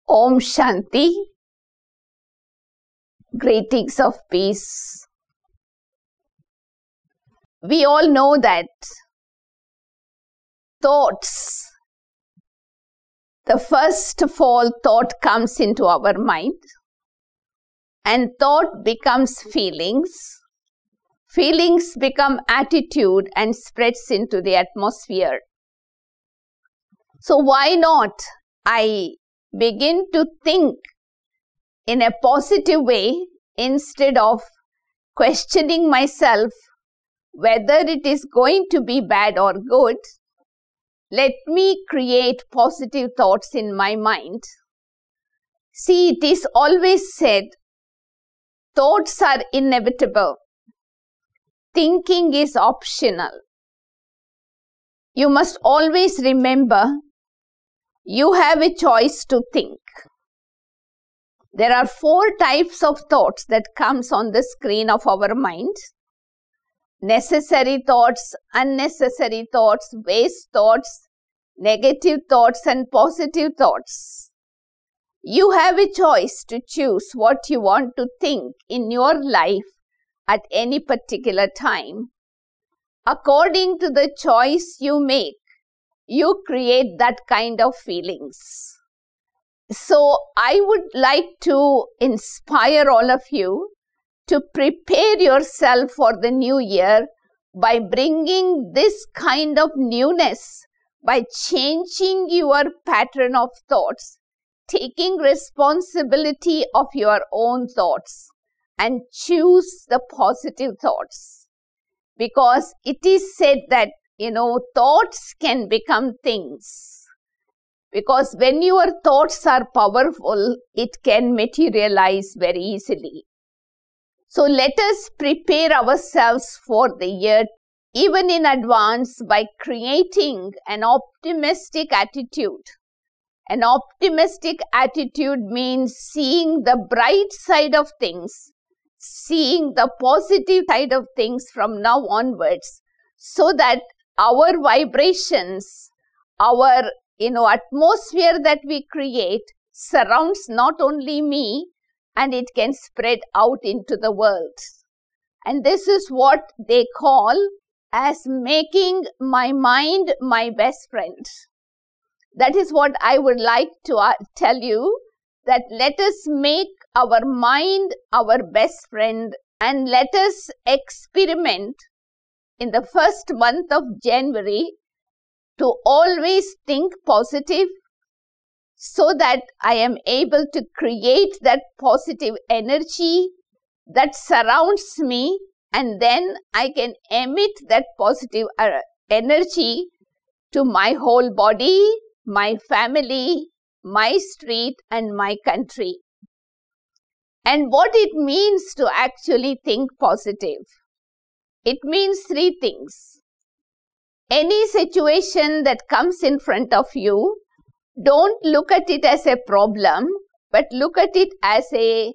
Om Shanti. Greetings of peace. We all know that thoughts, the first of all thought comes into our mind, and thought becomes feelings. Feelings become attitude and spreads into the atmosphere. So why not I begin to think in a positive way instead of questioning myself whether it is going to be bad or good? Let me create positive thoughts in my mind. See, it is always said, thoughts are inevitable. Thinking is optional. You must always remember, you have a choice to think. There are 4 types of thoughts that comes on the screen of our mind. Necessary thoughts, unnecessary thoughts, waste thoughts, negative thoughts and positive thoughts. You have a choice to choose what you want to think in your life at any particular time. According to the choice you make, you create that kind of feelings. So I would like to inspire all of you to prepare yourself for the new year by bringing this kind of newness, by changing your pattern of thoughts, taking responsibility of your own thoughts and choose the positive thoughts. Because it is said that, thoughts can become things. Because when your thoughts are powerful, it can materialize very easily. So let us prepare ourselves for the year even in advance by creating an optimistic attitude. An optimistic attitude means seeing the bright side of things, seeing the positive side of things from now onwards, so that our vibrations, our atmosphere that we create surrounds not only me, and it can spread out into the world. And this is what they call as making my mind my best friend. That is what I would like to tell you, that let us make our mind our best friend and let us experiment in the first month of January to always think positive, so that I am able to create that positive energy that surrounds me, and then I can emit that positive energy to my whole body, my family, my street and my country. And what it means to actually think positive? It means 3 things. Any situation that comes in front of you, don't look at it as a problem, but look at it as a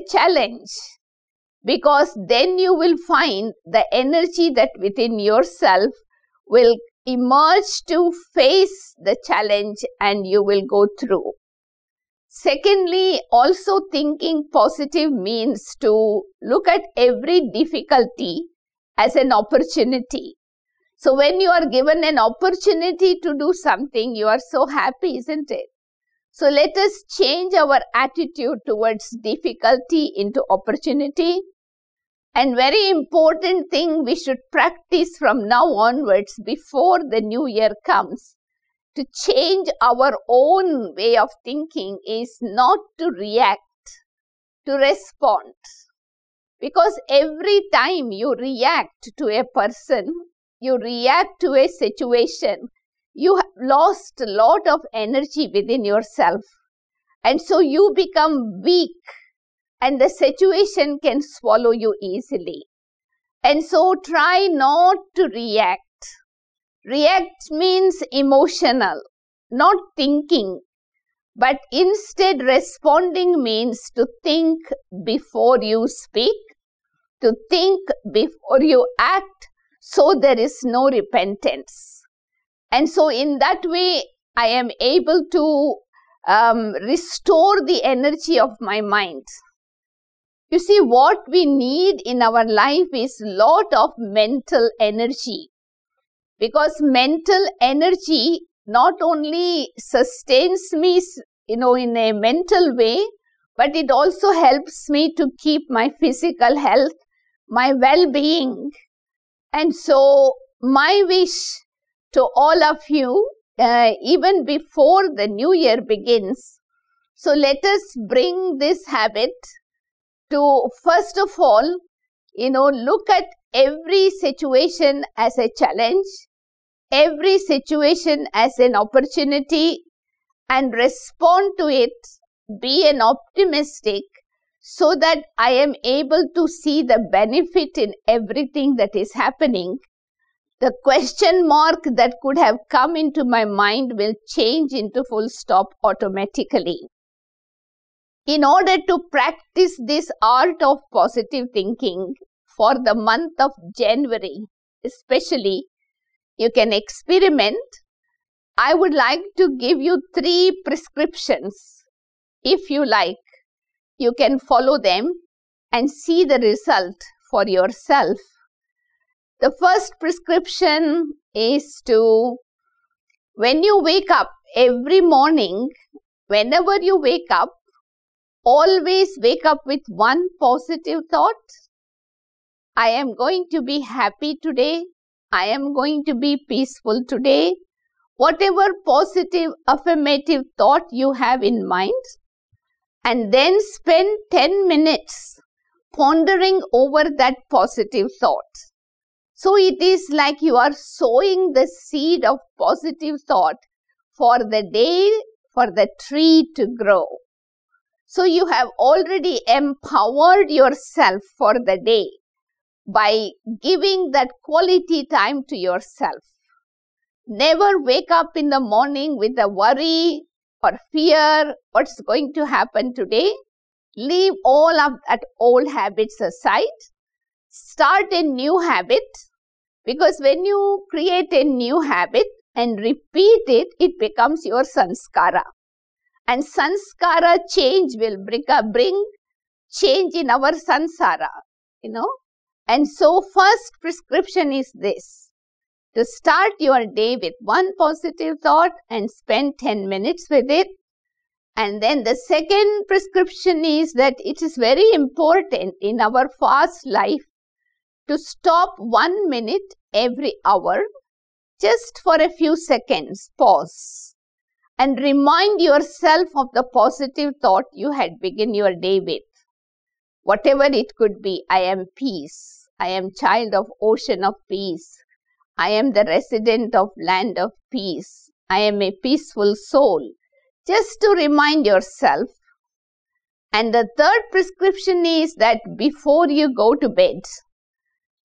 challenge. Because then you will find the energy that within yourself will emerge to face the challenge and you will go through. Secondly, also thinking positive means to look at every difficulty as an opportunity. So when you are given an opportunity to do something, you are so happy, isn't it? So let us change our attitude towards difficulty into opportunity. And very important thing we should practice from now onwards before the new year comes, to change our own way of thinking, is not to react, to respond. Because every time you react to a person, you react to a situation, you have lost a lot of energy within yourself. And so you become weak and the situation can swallow you easily. And so try not to react. React means emotional, not thinking. But instead responding means to think before you speak, to think before you act, so there is no repentance. And so in that way, I am able to restore the energy of my mind. You see, what we need in our life is lot of mental energy, because mental energy not only sustains me, in a mental way, but it also helps me to keep my physical health, my well-being. And so my wish to all of you, even before the new year begins, so let us bring this habit to, first of all, look at every situation as a challenge, every situation as an opportunity, and respond to it, be an optimistic, so that I am able to see the benefit in everything that is happening. The question mark that could have come into my mind will change into full stop automatically. In order to practice this art of positive thinking for the month of January, especially, you can experiment. I would like to give you 3 prescriptions. If you like, you can follow them and see the result for yourself. The first prescription is to, when you wake up every morning, whenever you wake up, always wake up with one positive thought. I am going to be happy today. I am going to be peaceful today. Whatever positive affirmative thought you have in mind, and then spend 10 minutes pondering over that positive thought. So it is like you are sowing the seed of positive thought for the day, for the tree to grow. So you have already empowered yourself for the day by giving that quality time to yourself. Never wake up in the morning with a worry or fear, what's going to happen today. Leave all of that old habits aside. Start a new habit, because when you create a new habit and repeat it, it becomes your sanskara. And sanskara change will bring change in our sansara, And so first prescription is this, to start your day with one positive thought and spend 10 minutes with it. And then the second prescription is that it is very important in our fast life to stop 1 minute every hour, just for a few seconds, pause, and remind yourself of the positive thought you had begun your day with. Whatever it could be, I am peace, I am child of ocean of peace, I am the resident of land of peace, I am a peaceful soul, just to remind yourself. And the third prescription is that before you go to bed,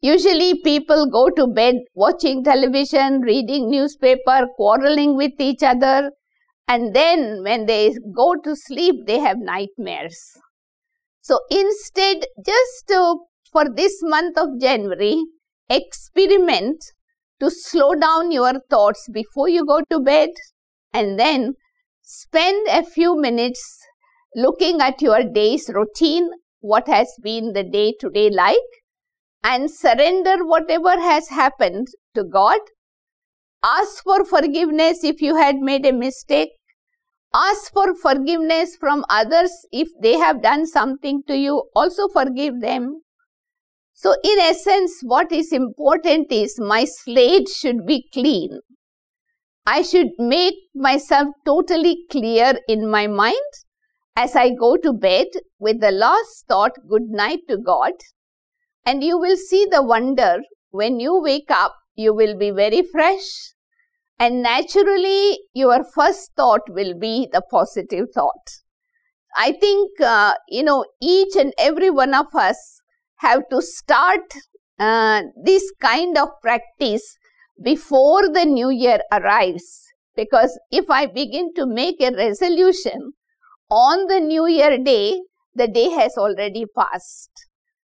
usually people go to bed watching television, reading newspaper, quarreling with each other, and then when they go to sleep, they have nightmares. So instead, just for this month of January, experiment to slow down your thoughts before you go to bed, and then spend a few minutes looking at your day's routine, what has been the day today like, and surrender whatever has happened to God. Ask for forgiveness if you had made a mistake. Ask for forgiveness from others if they have done something to you. Also forgive them. So in essence, what is important is my slate should be clean. I should make myself totally clear in my mind as I go to bed with the last thought, good night to God. And you will see the wonder. When you wake up, you will be very fresh. And naturally, your first thought will be the positive thought. I think, each and every one of us have to start this kind of practice before the new year arrives. Because if I begin to make a resolution on the new year day, the day has already passed.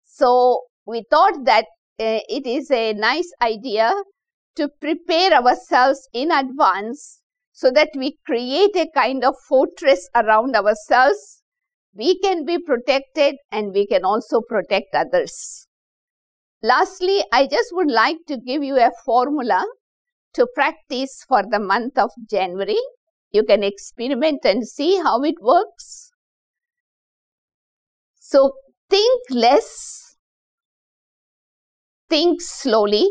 So we thought that it is a nice idea to prepare ourselves in advance so that we create a kind of fortress around ourselves. We can be protected and we can also protect others. Lastly, I just would like to give you a formula to practice for the month of January. You can experiment and see how it works. So, think less, think slowly,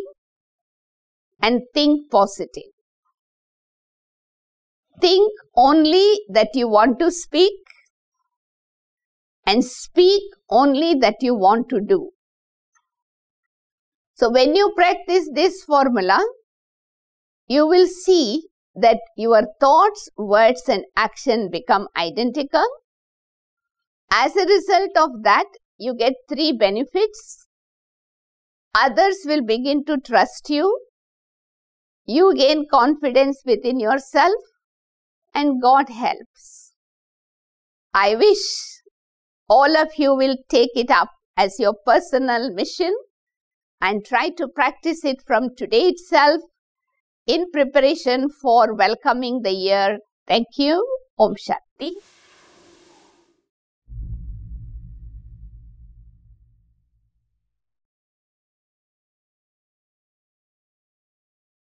and think positive. Think only that you want to speak and speak only that you want to do. So, when you practice this formula, you will see that your thoughts, words and action become identical. As a result of that, you get 3 benefits. Others will begin to trust you. You gain confidence within yourself and God helps. I wish all of you will take it up as your personal mission and try to practice it from today itself in preparation for welcoming the year. Thank you. Om Shanti.